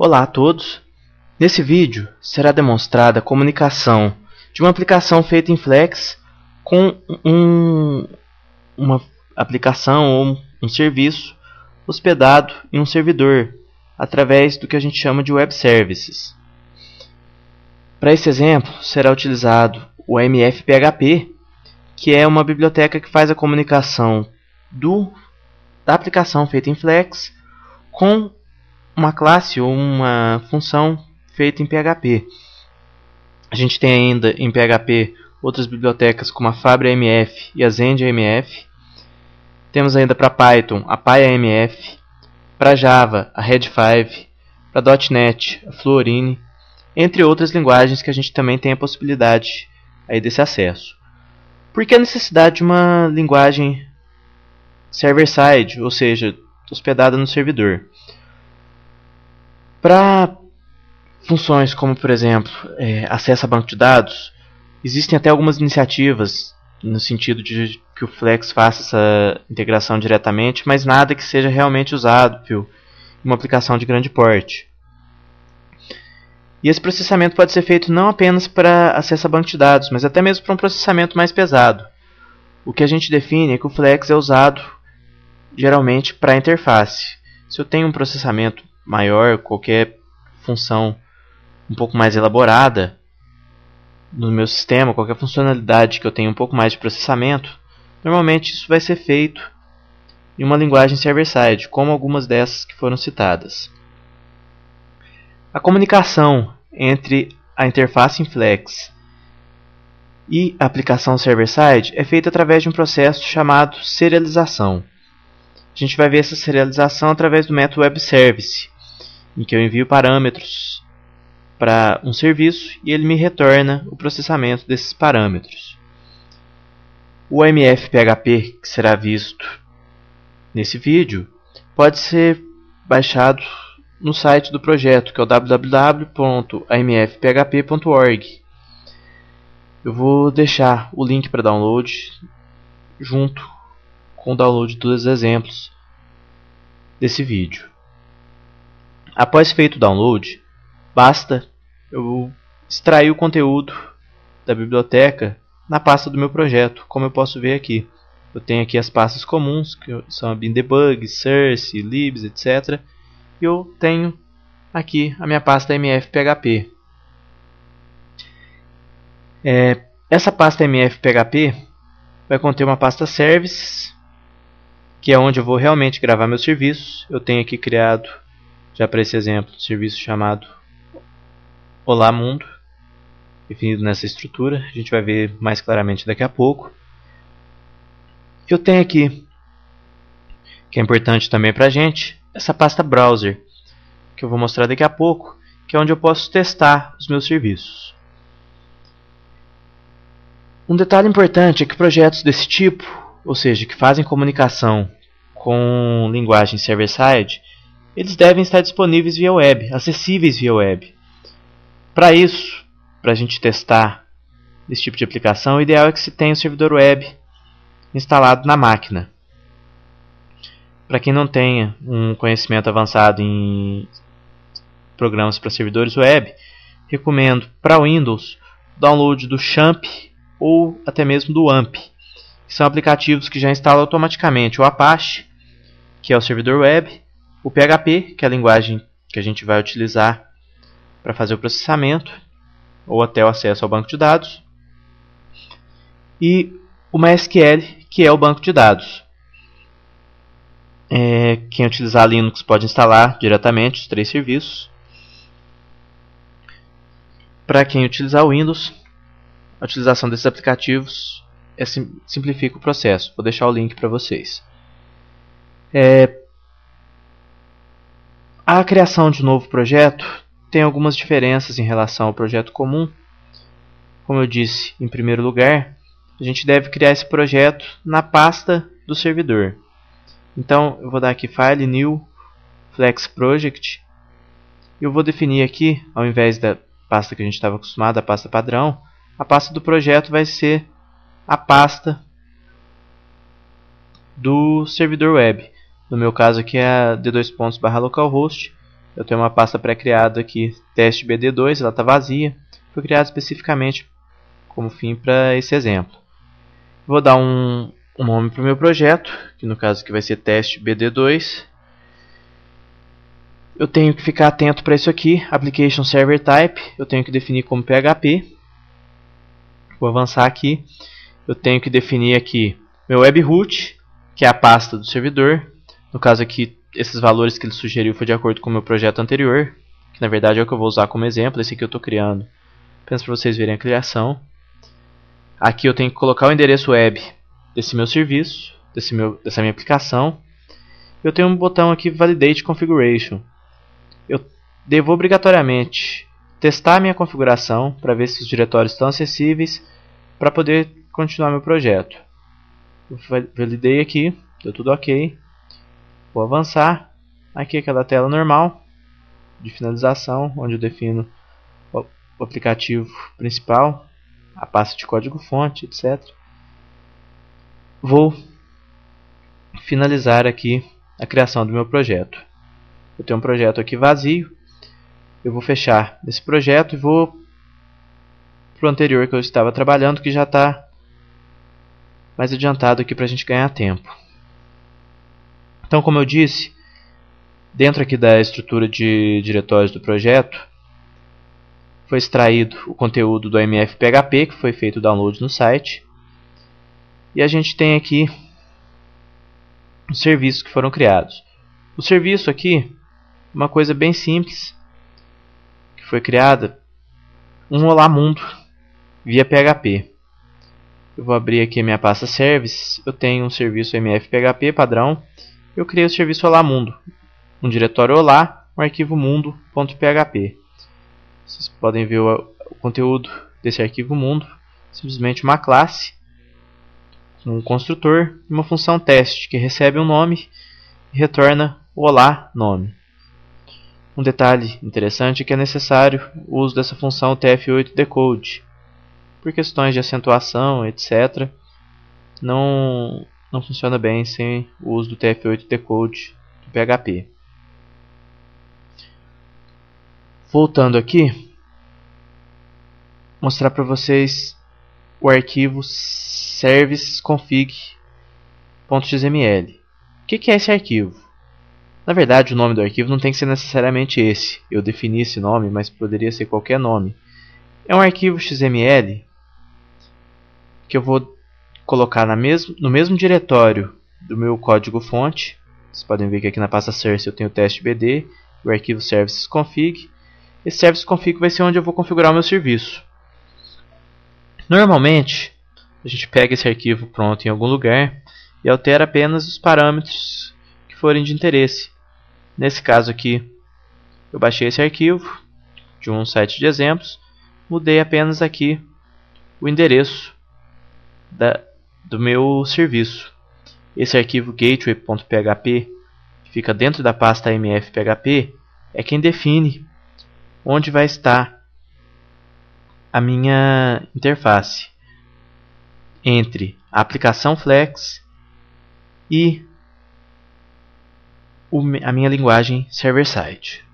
Olá a todos! Nesse vídeo será demonstrada a comunicação de uma aplicação feita em Flex com uma aplicação ou um serviço hospedado em um servidor através do que a gente chama de Web Services. Para esse exemplo será utilizado o MF-PHP, que é uma biblioteca que faz a comunicação da aplicação feita em Flex com uma classe ou uma função feita em PHP. A gente tem ainda em PHP outras bibliotecas como a FabriaMF e a ZendiaMF. Temos ainda para Python a PyAMF, para Java a Red5, para .NET a Fluorine, entre outras linguagens que a gente também tem a possibilidade aí desse acesso. Por que a necessidade de uma linguagem server-side, ou seja, hospedada no servidor? Para funções como, por exemplo, acesso a banco de dados, existem até algumas iniciativas no sentido de que o Flex faça essa integração diretamente, mas nada que seja realmente usado em uma aplicação de grande porte. E esse processamento pode ser feito não apenas para acesso a banco de dados, mas até mesmo para um processamento mais pesado. O que a gente define é que o Flex é usado geralmente para a interface. Se eu tenho um processamento maior, qualquer função um pouco mais elaborada no meu sistema, qualquer funcionalidade que eu tenha um pouco mais de processamento, normalmente isso vai ser feito em uma linguagem server-side, como algumas dessas que foram citadas. A comunicação entre a interface em Flex e a aplicação server-side é feita através de um processo chamado serialização. A gente vai ver essa serialização através do método Web Service, em que eu envio parâmetros para um serviço e ele me retorna o processamento desses parâmetros. O MF-PHP, que será visto nesse vídeo, pode ser baixado no site do projeto, que é o www.amfphp.org. Eu vou deixar o link para download junto com o download dos exemplos desse vídeo. Após feito o download, basta eu extrair o conteúdo da biblioteca na pasta do meu projeto, como eu posso ver aqui. Eu tenho aqui as pastas comuns, que são a BinDebug, Source, Libs, etc. E eu tenho aqui a minha pasta MF-PHP. Essa pasta MF-PHP vai conter uma pasta Services, que é onde eu vou realmente gravar meus serviços. Eu tenho aqui criado, já para esse exemplo, um serviço chamado Olá Mundo, definido nessa estrutura. A gente vai ver mais claramente daqui a pouco. Eu tenho aqui, que é importante também para a gente, essa pasta Browser, que eu vou mostrar daqui a pouco, que é onde eu posso testar os meus serviços. Um detalhe importante é que projetos desse tipo, ou seja, que fazem comunicação com linguagem server-side, eles devem estar disponíveis via web, acessíveis via web. Para isso, para a gente testar esse tipo de aplicação, o ideal é que se tenha o servidor web instalado na máquina. Para quem não tenha um conhecimento avançado em programas para servidores web, recomendo para Windows o download do XAMPP ou até mesmo do AMP, que são aplicativos que já instalam automaticamente o Apache, que é o servidor web, o PHP, que é a linguagem que a gente vai utilizar para fazer o processamento ou até o acesso ao banco de dados, e o MySQL, que é o banco de dados. Quem utilizar Linux pode instalar diretamente os 3 serviços. Para quem utilizar Windows, a utilização desses aplicativos simplifica o processo. Vou deixar o link para vocês. A criação de um novo projeto tem algumas diferenças em relação ao projeto comum. Como eu disse, em primeiro lugar, a gente deve criar esse projeto na pasta do servidor. Então, eu vou dar aqui File, New, Flex Project. E eu vou definir aqui, ao invés da pasta que a gente estava acostumado, a pasta padrão, a pasta do projeto vai ser a pasta do servidor web. No meu caso aqui é a d2.localhost eu tenho uma pasta pré-criada aqui, teste BD2, ela está vazia, foi criada especificamente como fim para esse exemplo. Vou dar um nome para o meu projeto, que no caso aqui vai ser teste BD2. Eu tenho que ficar atento para isso aqui, Application Server Type, eu tenho que definir como PHP. Vou avançar aqui, eu tenho que definir aqui meu webhook, que é a pasta do servidor. No caso aqui, esses valores que ele sugeriu foi de acordo com o meu projeto anterior, que na verdade é o que eu vou usar como exemplo, esse aqui eu estou criando, apenas para vocês verem a criação. Aqui eu tenho que colocar o endereço web desse meu serviço, dessa minha aplicação. Eu tenho um botão aqui Validate Configuration. Eu devo obrigatoriamente testar a minha configuração para ver se os diretórios estão acessíveis para poder continuar meu projeto. Eu validei aqui, deu tudo ok. Vou avançar. Aqui aquela tela normal de finalização, onde eu defino o aplicativo principal, a pasta de código-fonte, etc. Vou finalizar aqui a criação do meu projeto. Eu tenho um projeto aqui vazio. Eu vou fechar esse projeto e vou para o anterior que eu estava trabalhando, que já está mais adiantado aqui para a gente ganhar tempo. Então, como eu disse, dentro aqui da estrutura de diretórios do projeto, foi extraído o conteúdo do MF-PHP, que foi feito o download no site. E a gente tem aqui os serviços que foram criados. O serviço aqui, uma coisa bem simples, que foi criada, um Olá Mundo via PHP. Eu vou abrir aqui a minha pasta Service. Eu tenho um serviço MF-PHP padrão. Eu criei o serviço Olá Mundo, um diretório Olá, um arquivo mundo.php. Vocês podem ver o conteúdo desse arquivo mundo, simplesmente uma classe, um construtor e uma função teste que recebe um nome e retorna o Olá nome. Um detalhe interessante é que é necessário o uso dessa função TF8 decode. Por questões de acentuação, etc., não funciona bem sem o uso do TF8 decode do PHP. Voltando aqui, mostrar para vocês o arquivo servicesconfig.xml. O que é esse arquivo? Na verdade, o nome do arquivo não tem que ser necessariamente esse. Eu defini esse nome, mas poderia ser qualquer nome. É um arquivo XML que eu vou colocar no mesmo diretório do meu código-fonte. Vocês podem ver que aqui na pasta source eu tenho o teste BD, o arquivo servicesconfig. Esse servicesconfig vai ser onde eu vou configurar o meu serviço. Normalmente, a gente pega esse arquivo pronto em algum lugar e altera apenas os parâmetros que forem de interesse. Nesse caso aqui, eu baixei esse arquivo de um site de exemplos, mudei apenas aqui o endereço do meu serviço. Esse arquivo gateway.php, que fica dentro da pasta mf.php, é quem define onde vai estar a minha interface entre a aplicação Flex e a minha linguagem server-side.